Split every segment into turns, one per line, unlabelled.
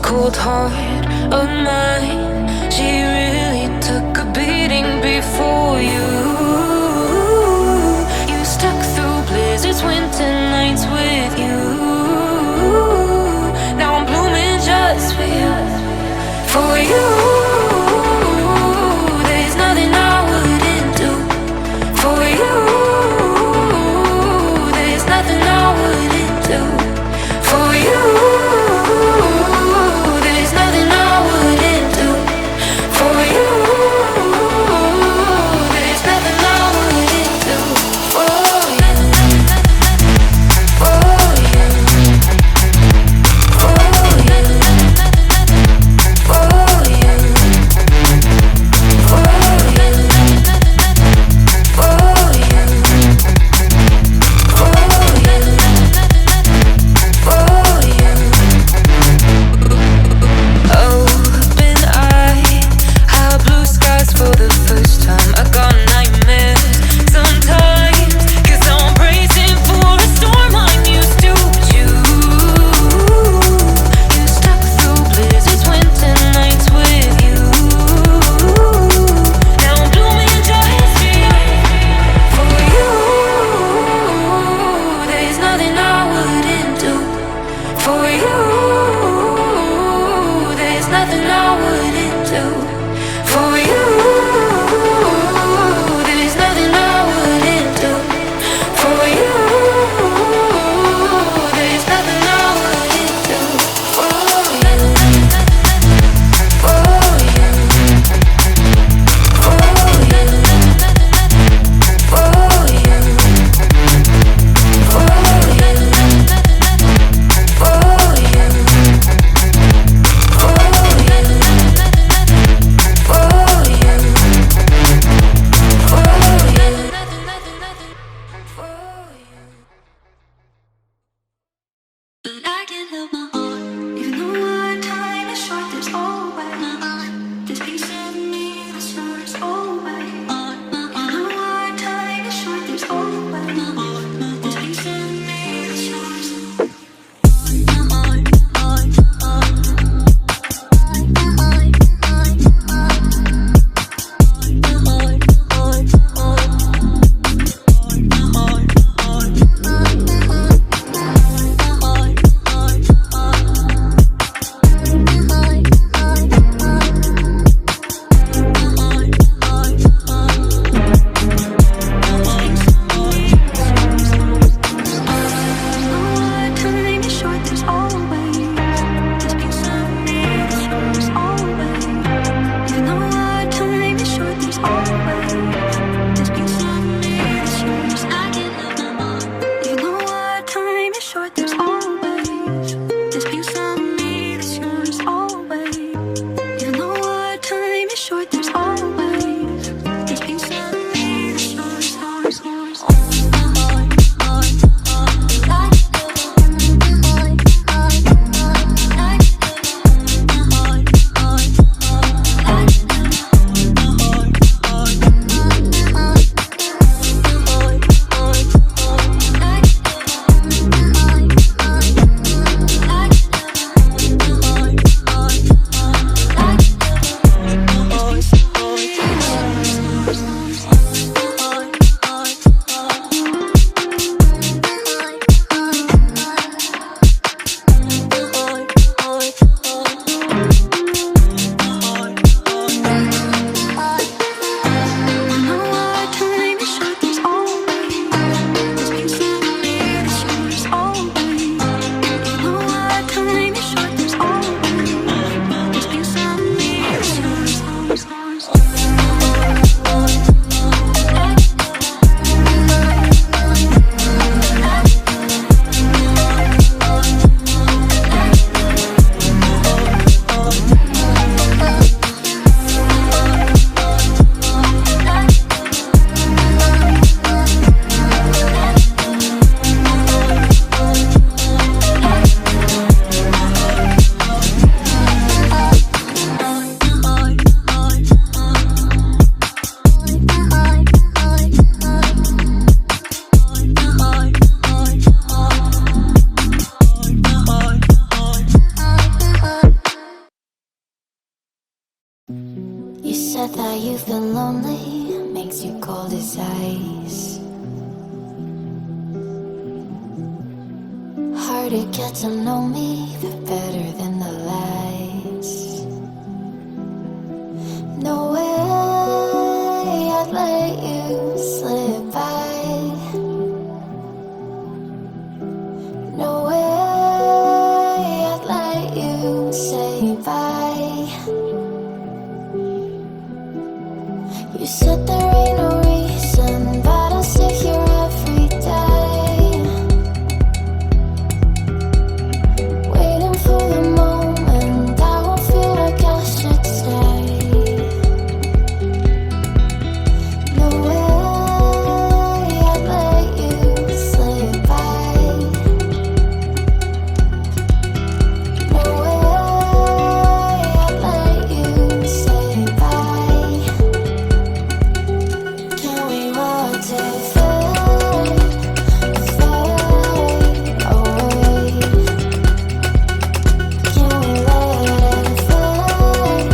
cold heart of mine. She really took a beating before you. You stuck through blizzards, winter nights with you. Now I'm blooming just for you. For you, there's nothing I wouldn't do. For you, there's nothing I wouldn't do. For you, there's nothing I wouldn't do. For you, there's nothing I wouldn't do. For you, for you, for you, for you, for you, for you, for you. Open eye, how blue skies for the first time. I got nightmares sometimes, 'cause I'm bracing for a storm I'm used to. You stuck through blizzards, winter nights with you. Now I'm blooming just for you. For you, there's nothing I wouldn't do. For you, there's nothing I wouldn't do. For you, there's nothing I wouldn't do. For you, there's nothing I wouldn't do. For you, for you, for you, for you, for you, for you, for you. said that you've been lonely, makes you cold as ice. Hard to get to know me, but better than the lies. No way I'd let you slip by. No way I'd let you say bye. You said there ain't no reason, but I'll sit here every day, waiting for the moment I won't feel like I should stay. No way I'd let you slip by. No way I'd let you say bye. Can we watch it fade, fade away? Can we let it fade,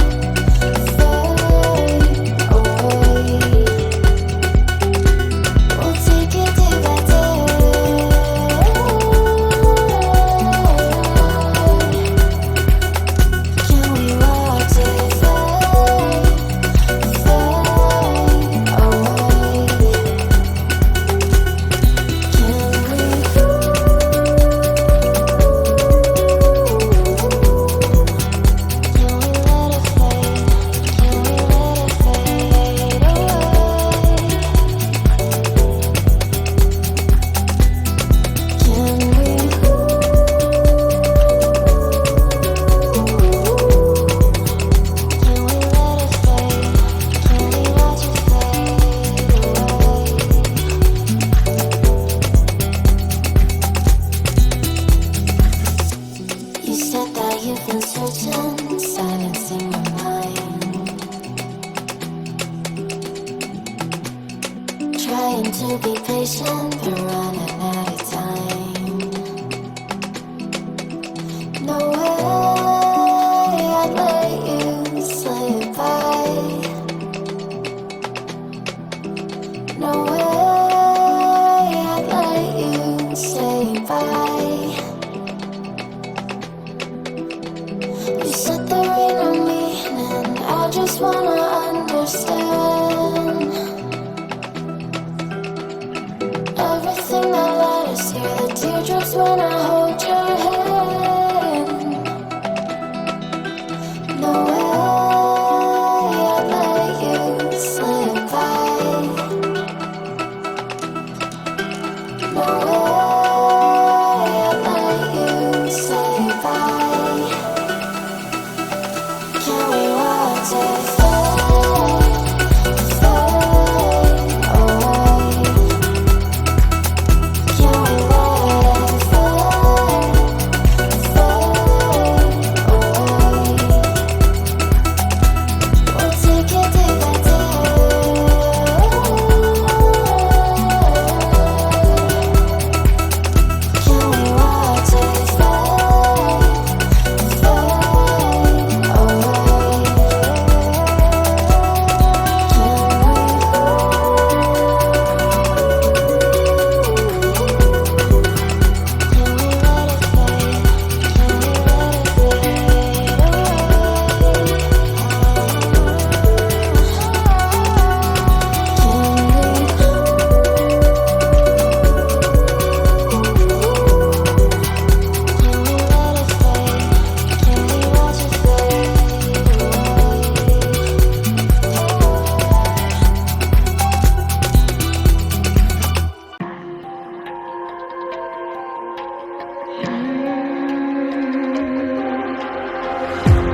fade away? We'll take it day by day. Can we watch it fade, fade away? You said that you've been searching, silencing your mind, trying to be patient, but running out of time. No way I'd let you slip by. No way I'd let you say bye. You said there ain't no meaning, I just wanna understand everything that led us here, the teardrops when I hold your hand. No way I'd let you slip by. No way I'd let you say bye. Can we watch it fade, fade away? Can we let it fade, fade away? We'll take it day by day. Can we watch it fade, fade away?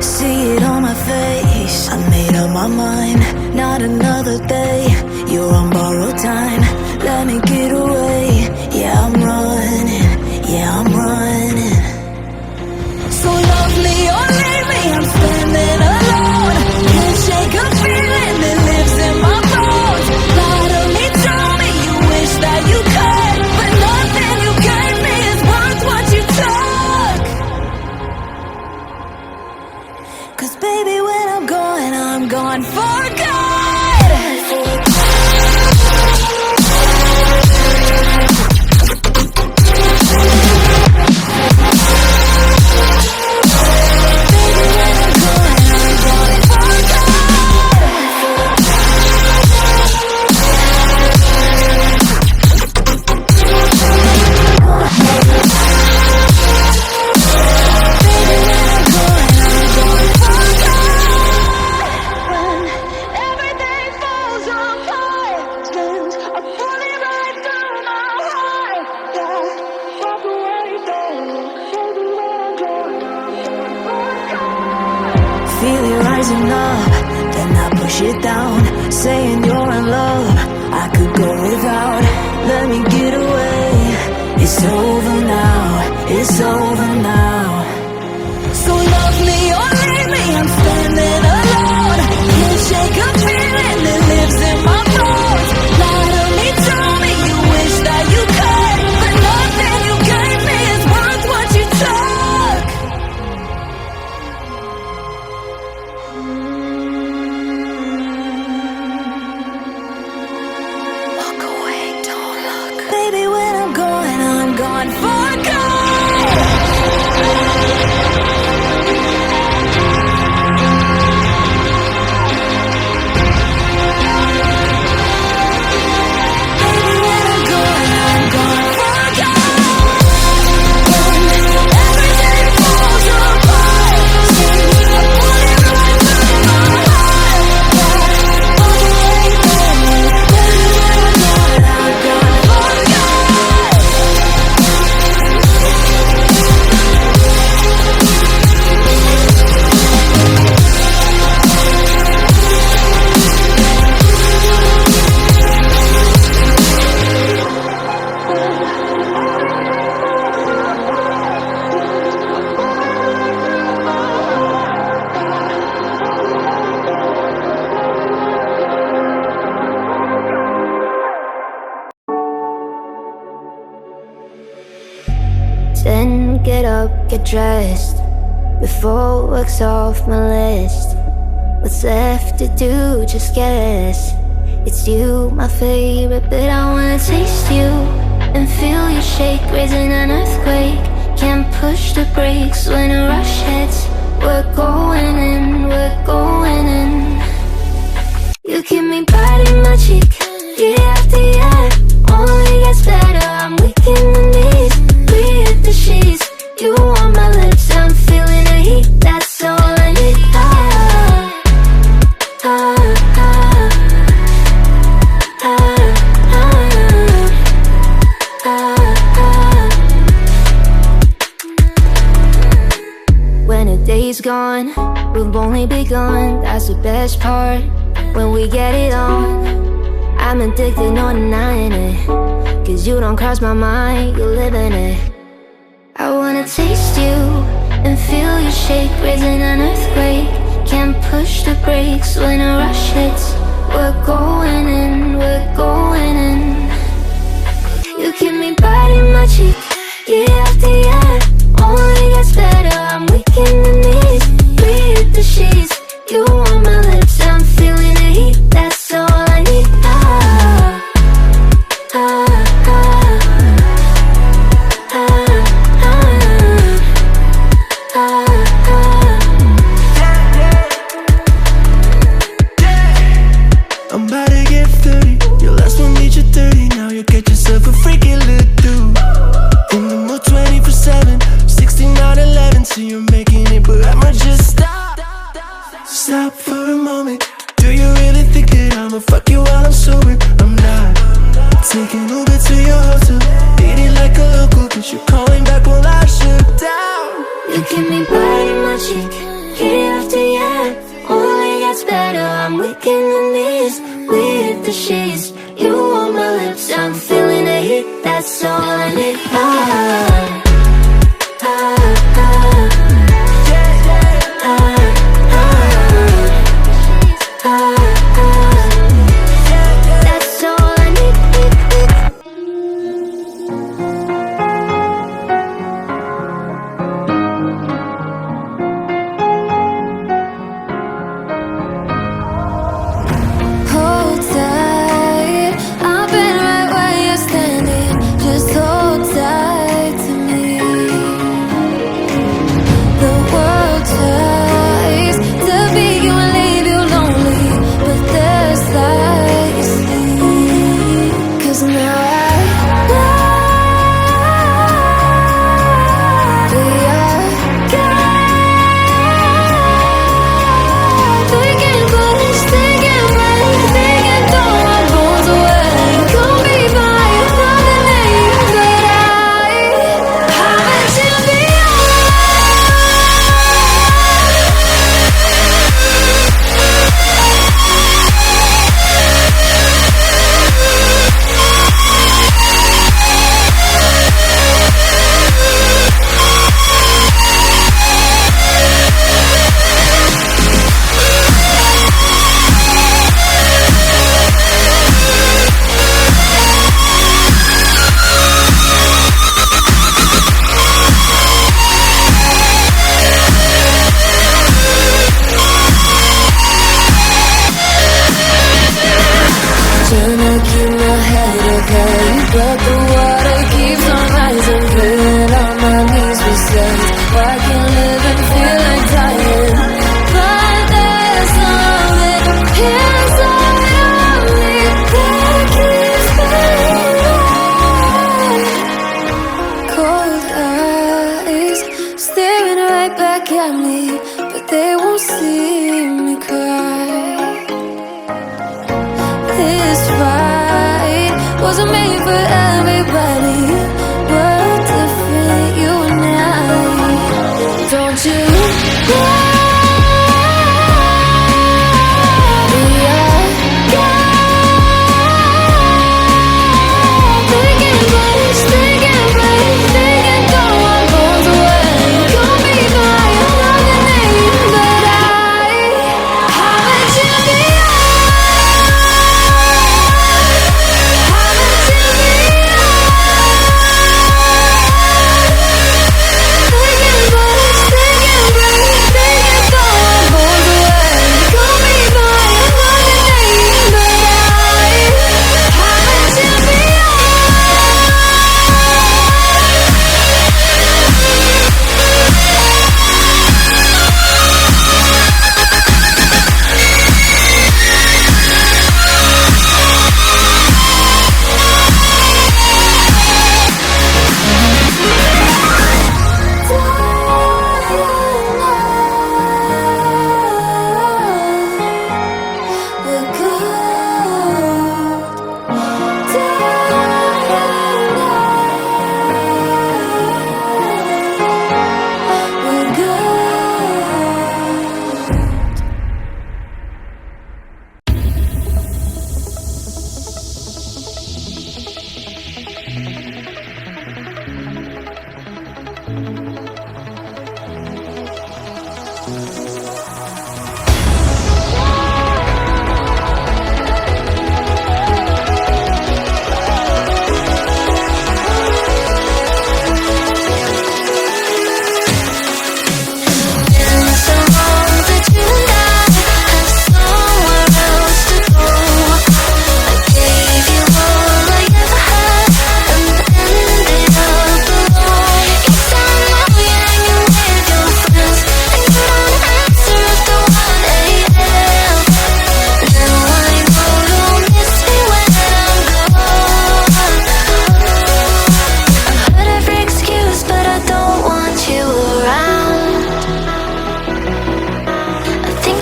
See it on my face, I made up my mind. Not another day, you're on borrowed time. Let me get away, yeah I'm running, yeah I'm running. So love me or leave me, I'm standing alone. Can't shake a feeling that lives in my bones. Lie to me, tell me you wish that you could, but nothing you gave me is worth what you took. 'Cause baby when I'm gone, I'm gone for good. Feel it rising up, then I push it down, saying you're in love, I could go without. Let me get away. It's over now, it's over now. So love me or leave me, I'm standing alone. Can't shake a feeling that lives in my bones. Lie to me, tell me you wish that you could, but nothing you gave me is worth what you took. Walk away, don't look. Baby, when I'm gone for good. Baby, when I'm gone for good. When everything falls apart, I put it right through my heart. Walk away from me. Baby, when I'm gone for good. Then get up, get dressed, before work's off my list. What's left to do, just guess. It's you, my favorite, but I wanna taste you and feel you shake, raising an earthquake. Can't push the brakes when a rush hits. We're going in, we're going in. You keep me biting my cheek, year after year. Only gets better, I'm weak in the knees. We hit the sheets, you on my lips, I'm feeling the heat, that's all I need. When a day's gone, we've only begun, that's the best part. When we get it on, I'm addicted, no denying it. Cause you don't cross my mind, you live in it. I wanna taste you and feel you shake, raising an earthquake. Can't push the brakes when a rush hits. We're going in, we're going in. You keep me biting my cheek, year after year. Only gets better, I'm weak in the knees. We hit the sheets, you on my lips, I'm feeling the heat, that's all I need.
I'm about to get 30. Your last one made you 30. Now you get yourself a freaky little dude. In the mood 24/7, 16 out 11. So you're making it, but I'ma just stop. Stop for a moment. Do you really think that I'ma fuck you while I'm sober? I'm not. Taking Uber to your hotel, eating like a local, cause you're calling back while I shut down.
You keep me biting my cheek, year after year. Only gets better, I'm weak in the knees. We hit the sheets, you on my lips, I'm feeling the heat, that's all I need. That's all I need. but the water keeps on rising, filling all my knees with sighs. I can live and feel like dying, but there's something inside of me that keeps me alive. Cold eyes staring right back at me, but they won't see me cry. This fight wasn't made for everybody, but different, you and I. Don't you cry.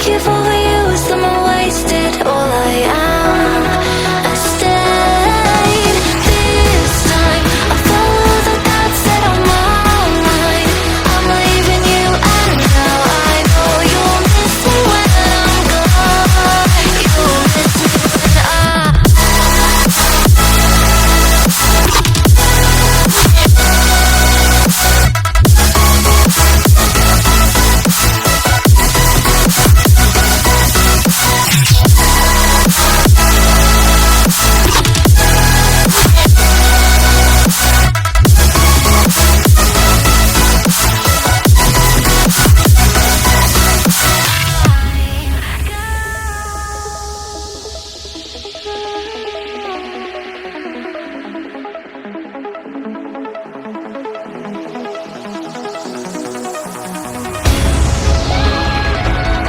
You for